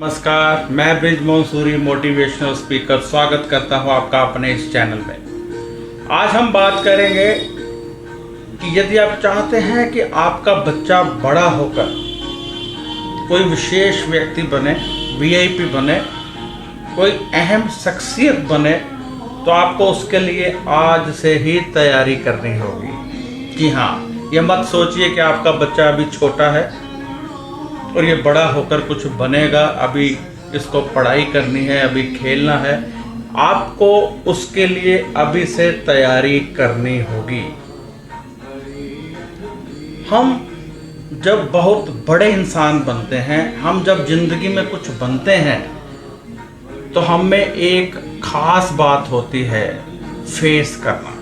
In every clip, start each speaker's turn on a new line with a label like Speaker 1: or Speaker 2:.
Speaker 1: नमस्कार, मैं Brijmohan Suri motivational speaker स्वागत करता हूं आपका अपने इस चैनल में। आज हम बात करेंगे कि यदि आप चाहते हैं कि आपका बच्चा बड़ा होकर कोई विशेष व्यक्ति बने, वीआईपी बने, कोई अहम शख्सियत बने, तो आपको उसके लिए आज से ही तैयारी करनी होगी। जी हाँ, ये मत सोचिए कि आपका बच्चा अभी छोटा है और ये बड़ा होकर कुछ बनेगा, अभी इसको पढ़ाई करनी है, अभी खेलना है। आपको उसके लिए अभी से तैयारी करनी होगी। हम जब बहुत बड़े इंसान बनते हैं, हम जब जिंदगी में कुछ बनते हैं, तो हम में एक खास बात होती है फेस करना,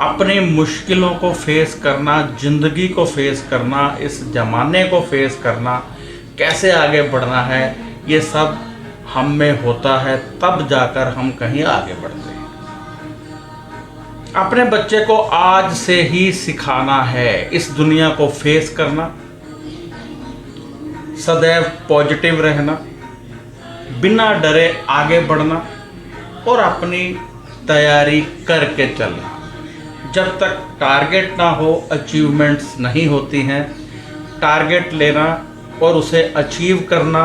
Speaker 1: अपनी मुश्किलों को फेस करना, ज़िंदगी को फेस करना, इस ज़माने को फेस करना, कैसे आगे बढ़ना है, ये सब हम में होता है। तब जाकर हम कहीं आगे बढ़ते हैं। अपने बच्चे को आज से ही सिखाना है इस दुनिया को फेस करना, सदैव पॉजिटिव रहना, बिना डरे आगे बढ़ना और अपनी तैयारी करके चलना। जब तक टारगेट ना हो, अचीवमेंट्स नहीं होती हैं। टारगेट लेना और उसे अचीव करना,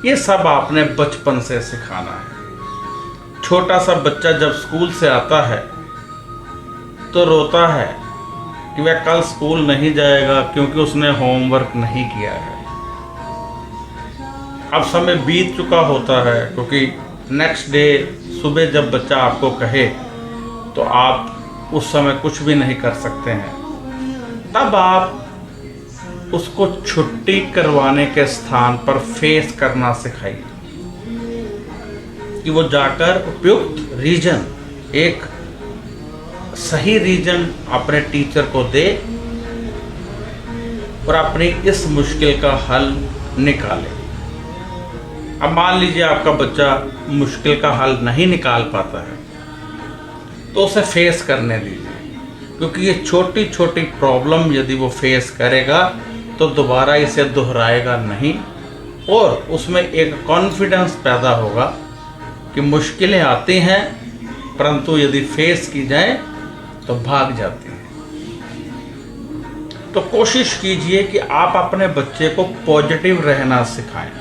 Speaker 1: ये सब आपने बचपन से सिखाना है। छोटा सा बच्चा जब स्कूल से आता है तो रोता है कि वह कल स्कूल नहीं जाएगा क्योंकि उसने होमवर्क नहीं किया है। अब समय बीत चुका होता है, क्योंकि नेक्स्ट डे सुबह जब बच्चा आपको कहे तो आप उस समय कुछ भी नहीं कर सकते हैं। तब आप उसको छुट्टी करवाने के स्थान पर फेस करना सिखाइए कि वो जाकर उपयुक्त रीजन, एक सही रीजन अपने टीचर को दे और अपनी इस मुश्किल का हल निकाले। अब मान लीजिए आपका बच्चा मुश्किल का हल नहीं निकाल पाता है, तो उसे फेस करने दीजिए, क्योंकि ये छोटी छोटी प्रॉब्लम यदि वो फेस करेगा तो दोबारा इसे दोहराएगा नहीं और उसमें एक कॉन्फिडेंस पैदा होगा कि मुश्किलें आती हैं परंतु यदि फेस की जाए तो भाग जाती हैं। तो कोशिश कीजिए कि आप अपने बच्चे को पॉजिटिव रहना सिखाएं।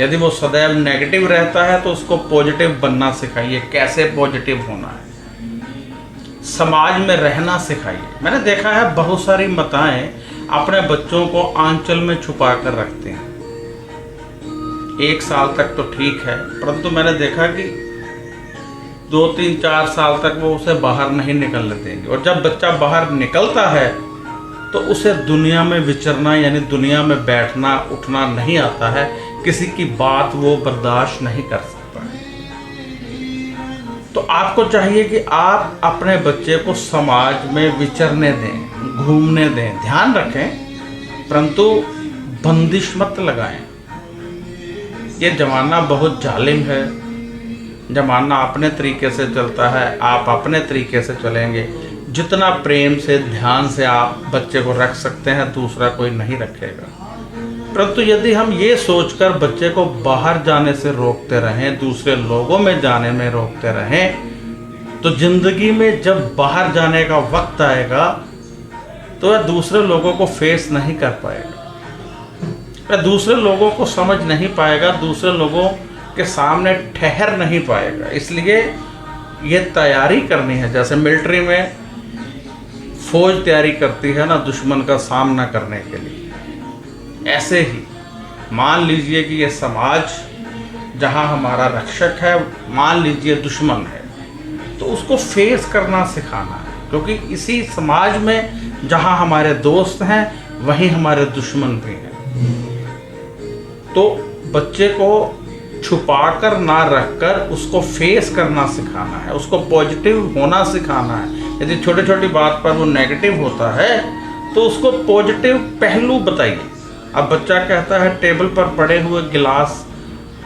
Speaker 1: यदि वो सदैव नेगेटिव रहता है तो उसको पॉजिटिव बनना सिखाइए। कैसे पॉजिटिव होना है, समाज में रहना सिखाइए। मैंने देखा है बहुत सारी माताएं अपने बच्चों को आंचल में छुपा कर रखते हैं। 1 साल तक तो ठीक है, परंतु मैंने देखा कि 2, 3, 4 साल तक वो उसे बाहर नहीं निकलने देंगे। और जब बच्चा बाहर निकलता है तो उसे दुनिया में विचरना, यानी दुनिया में बैठना उठना नहीं आता है। किसी की बात वो बर्दाश्त नहीं कर सकता है। तो आपको चाहिए कि आप अपने बच्चे को समाज में विचरने दें, घूमने दें, ध्यान रखें, परंतु बंदिश मत लगाएं। ये ज़माना बहुत जालिम है। ज़माना अपने तरीके से चलता है, आप अपने तरीके से चलेंगे। जितना प्रेम से, ध्यान से आप बच्चे को रख सकते हैं, दूसरा कोई नहीं रखेगा। परंतु यदि हम ये सोचकर बच्चे को बाहर जाने से रोकते रहें, दूसरे लोगों में जाने में रोकते रहें, तो जिंदगी में जब बाहर जाने का वक्त आएगा तो वह दूसरे लोगों को फेस नहीं कर पाएगा, वह दूसरे लोगों को समझ नहीं पाएगा, दूसरे लोगों के सामने ठहर नहीं पाएगा। इसलिए ये तैयारी करनी है। जैसे मिलिट्री में फौज तैयारी करती है ना दुश्मन का सामना करने के लिए, ऐसे ही मान लीजिए कि ये समाज जहाँ हमारा रक्षक है, मान लीजिए दुश्मन है, तो उसको फेस करना सिखाना है। क्योंकि इसी समाज में जहाँ हमारे दोस्त हैं वहीं हमारे दुश्मन भी हैं। तो बच्चे को छुपाकर ना रखकर उसको फेस करना सिखाना है, उसको पॉजिटिव होना सिखाना है। यदि छोटी छोटी बात पर वो नेगेटिव होता है तो उसको पॉजिटिव पहलू बताइए। अब बच्चा कहता है टेबल पर पड़े हुए गिलास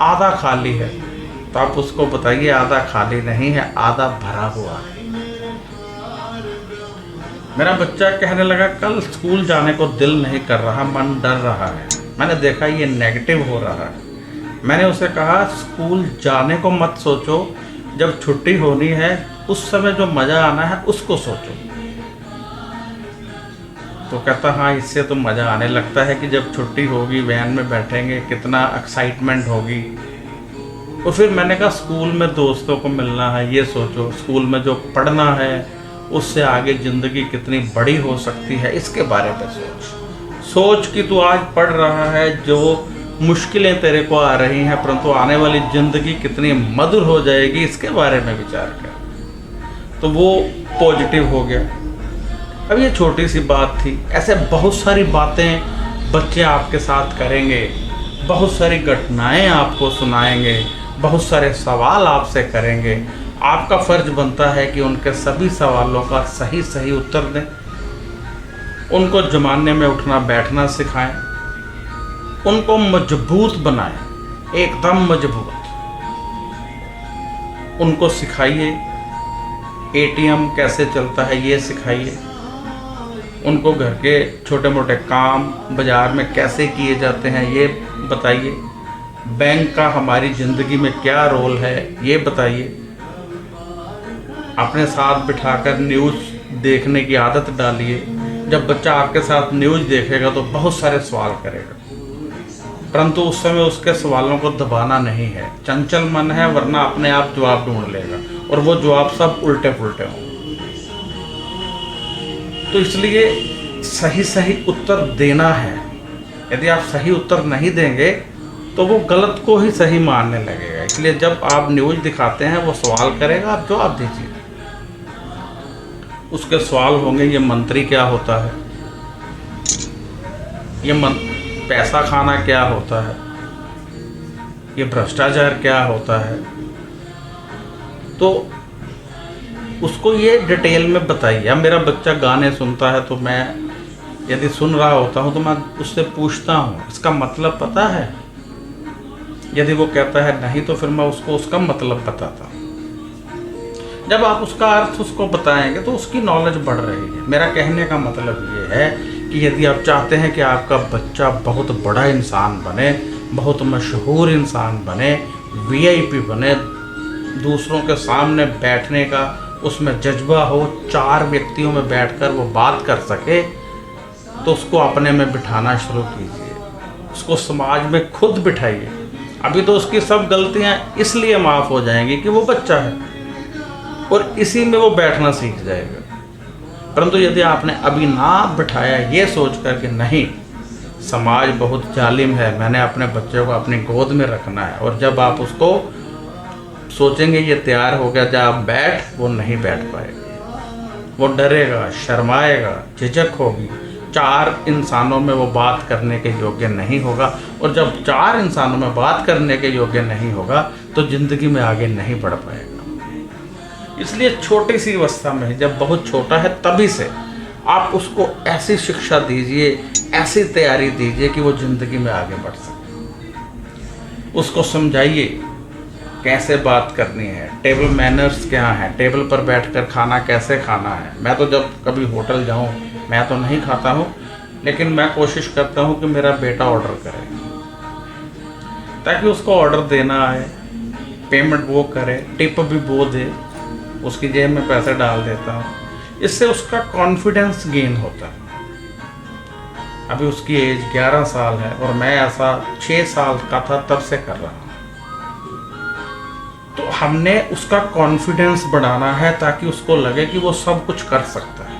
Speaker 1: आधा खाली है, तो आप उसको बताइए आधा खाली नहीं है, आधा भरा हुआ है। मेरा बच्चा कहने लगा कल स्कूल जाने को दिल नहीं कर रहा, मन डर रहा है। मैंने देखा ये नेगेटिव हो रहा है। मैंने उसे कहा स्कूल जाने को मत सोचो, जब छुट्टी होनी है उस समय जो मज़ा आना है उसको सोचो। तो कहता हाँ, इससे तो मज़ा आने लगता है कि जब छुट्टी होगी वैन में बैठेंगे कितना एक्साइटमेंट होगी। और फिर मैंने कहा स्कूल में दोस्तों को मिलना है ये सोचो, स्कूल में जो पढ़ना है उससे आगे ज़िंदगी कितनी बड़ी हो सकती है इसके बारे में सोच कि तू आज पढ़ रहा है, जो मुश्किलें तेरे को आ रही हैं परंतु आने वाली ज़िंदगी कितनी मधुर हो जाएगी इसके बारे में विचार कर। तो वो पॉजिटिव हो गया। अब ये छोटी सी बात थी, ऐसे बहुत सारी बातें बच्चे आपके साथ करेंगे, बहुत सारी घटनाएं आपको सुनाएंगे, बहुत सारे सवाल आपसे करेंगे। आपका फ़र्ज बनता है कि उनके सभी सवालों का सही सही उत्तर दें, उनको ज़माने में उठना बैठना सिखाएं, उनको मजबूत बनाएं, एकदम मजबूत। उनको सिखाइए एटीएम कैसे चलता है ये सिखाइए, उनको घर के छोटे मोटे काम बाज़ार में कैसे किए जाते हैं ये बताइए, बैंक का हमारी ज़िंदगी में क्या रोल है ये बताइए। अपने साथ बिठाकर न्यूज़ देखने की आदत डालिए। जब बच्चा आपके साथ न्यूज़ देखेगा तो बहुत सारे सवाल करेगा, परंतु उस समय उसके सवालों को दबाना नहीं है। चंचल मन है वरना अपने आप जवाब ढूंढ लेगा और वो जवाब सब उल्टे पुल्टे होंगे। तो इसलिए सही सही उत्तर देना है। यदि आप सही उत्तर नहीं देंगे तो वो गलत को ही सही मानने लगेगा। इसलिए जब आप न्यूज़ दिखाते हैं वो सवाल करेगा, आप जवाब दीजिए। उसके सवाल होंगे ये मंत्री क्या होता है, ये पैसा खाना क्या होता है, ये भ्रष्टाचार क्या होता है। तो उसको ये डिटेल में बताइए। अब मेरा बच्चा गाने सुनता है तो मैं यदि सुन रहा होता हूँ तो मैं उससे पूछता हूँ इसका मतलब पता है। यदि वो कहता है नहीं तो फिर मैं उसको उसका मतलब बताता हूँ। जब आप उसका अर्थ उसको बताएंगे तो उसकी नॉलेज बढ़ रही है। मेरा कहने का मतलब ये है कि यदि आप चाहते हैं कि आपका बच्चा बहुत बड़ा इंसान बने, बहुत मशहूर इंसान बने, वीआईपी बने, दूसरों के सामने बैठने का उसमें जज्बा हो, 4 व्यक्तियों में बैठकर वो बात कर सके, तो उसको अपने में बिठाना शुरू कीजिए। उसको समाज में खुद बिठाइए। अभी तो उसकी सब गलतियां इसलिए माफ़ हो जाएंगी कि वो बच्चा है और इसी में वो बैठना सीख जाएगा। परंतु यदि आपने अभी ना बिठाया ये सोच कर कि नहीं समाज बहुत जालिम है, मैंने अपने बच्चे को अपनी गोद में रखना है, और जब आप उसको सोचेंगे ये तैयार हो गया जब आप बैठ, वो नहीं बैठ पाएगा, वो डरेगा, शर्माएगा, झिझक होगी, 4 इंसानों में वो बात करने के योग्य नहीं होगा। और जब 4 इंसानों में बात करने के योग्य नहीं होगा तो ज़िंदगी में आगे नहीं बढ़ पाएगा। इसलिए छोटी सी अवस्था में जब बहुत छोटा है तभी से आप उसको ऐसी शिक्षा दीजिए, ऐसी तैयारी दीजिए कि वो ज़िंदगी में आगे बढ़ सके। उसको समझाइए कैसे बात करनी है, टेबल मैनर्स क्या है, टेबल पर बैठकर खाना कैसे खाना है। मैं तो जब कभी होटल जाऊं, मैं तो नहीं खाता हूं, लेकिन मैं कोशिश करता हूं कि मेरा बेटा ऑर्डर करे ताकि उसको ऑर्डर देना आए, पेमेंट वो करे, टिप भी वो दे, उसकी जेब में पैसे डाल देता हूं। इससे उसका कॉन्फिडेंस गेन होता है। अभी उसकी एज 11 साल है और मैं ऐसा 6 साल का था तब से कर रहा हूँ। तो हमने उसका कॉन्फिडेंस बढ़ाना है ताकि उसको लगे कि वो सब कुछ कर सकता है।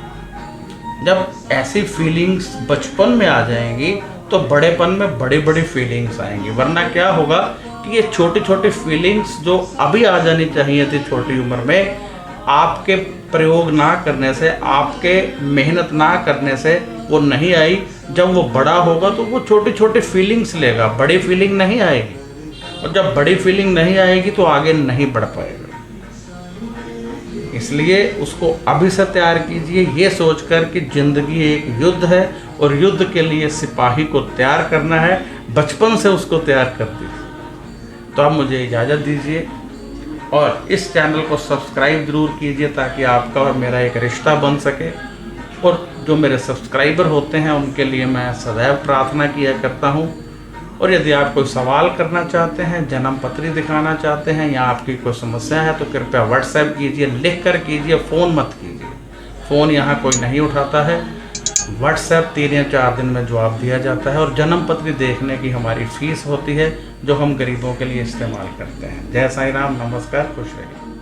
Speaker 1: जब ऐसी फीलिंग्स बचपन में आ जाएंगी तो बड़ेपन में बड़ी बड़ी फीलिंग्स आएंगी। वरना क्या होगा कि ये छोटी छोटी फीलिंग्स जो अभी आ जानी चाहिए थी छोटी उम्र में, आपके प्रयोग ना करने से, आपके मेहनत ना करने से वो नहीं आई। जब वो बड़ा होगा तो वो छोटी छोटी फीलिंग्स लेगा, बड़ी फीलिंग नहीं आएगी। और जब बड़ी फीलिंग नहीं आएगी तो आगे नहीं बढ़ पाएगा। इसलिए उसको अभी से तैयार कीजिए ये सोचकर कि ज़िंदगी एक युद्ध है और युद्ध के लिए सिपाही को तैयार करना है। बचपन से उसको तैयार कर दीजिए। तो आप मुझे इजाज़त दीजिए और इस चैनल को सब्सक्राइब ज़रूर कीजिए ताकि आपका और मेरा एक रिश्ता बन सके। और जो मेरे सब्सक्राइबर होते हैं उनके लिए मैं सदैव प्रार्थना किया करता हूँ और यदि आप कोई सवाल करना चाहते हैं, जन्म पत्री दिखाना चाहते हैं या आपकी कोई समस्या है तो कृपया व्हाट्सएप कीजिए, लिख कर कीजिए, फ़ोन मत कीजिए। फ़ोन यहाँ कोई नहीं उठाता है। व्हाट्सएप 3 या 4 दिन में जवाब दिया जाता है और जन्म पत्री देखने की हमारी फ़ीस होती है जो हम गरीबों के लिए इस्तेमाल करते हैं। जय साईं राम, नमस्कार, खुश रहिए।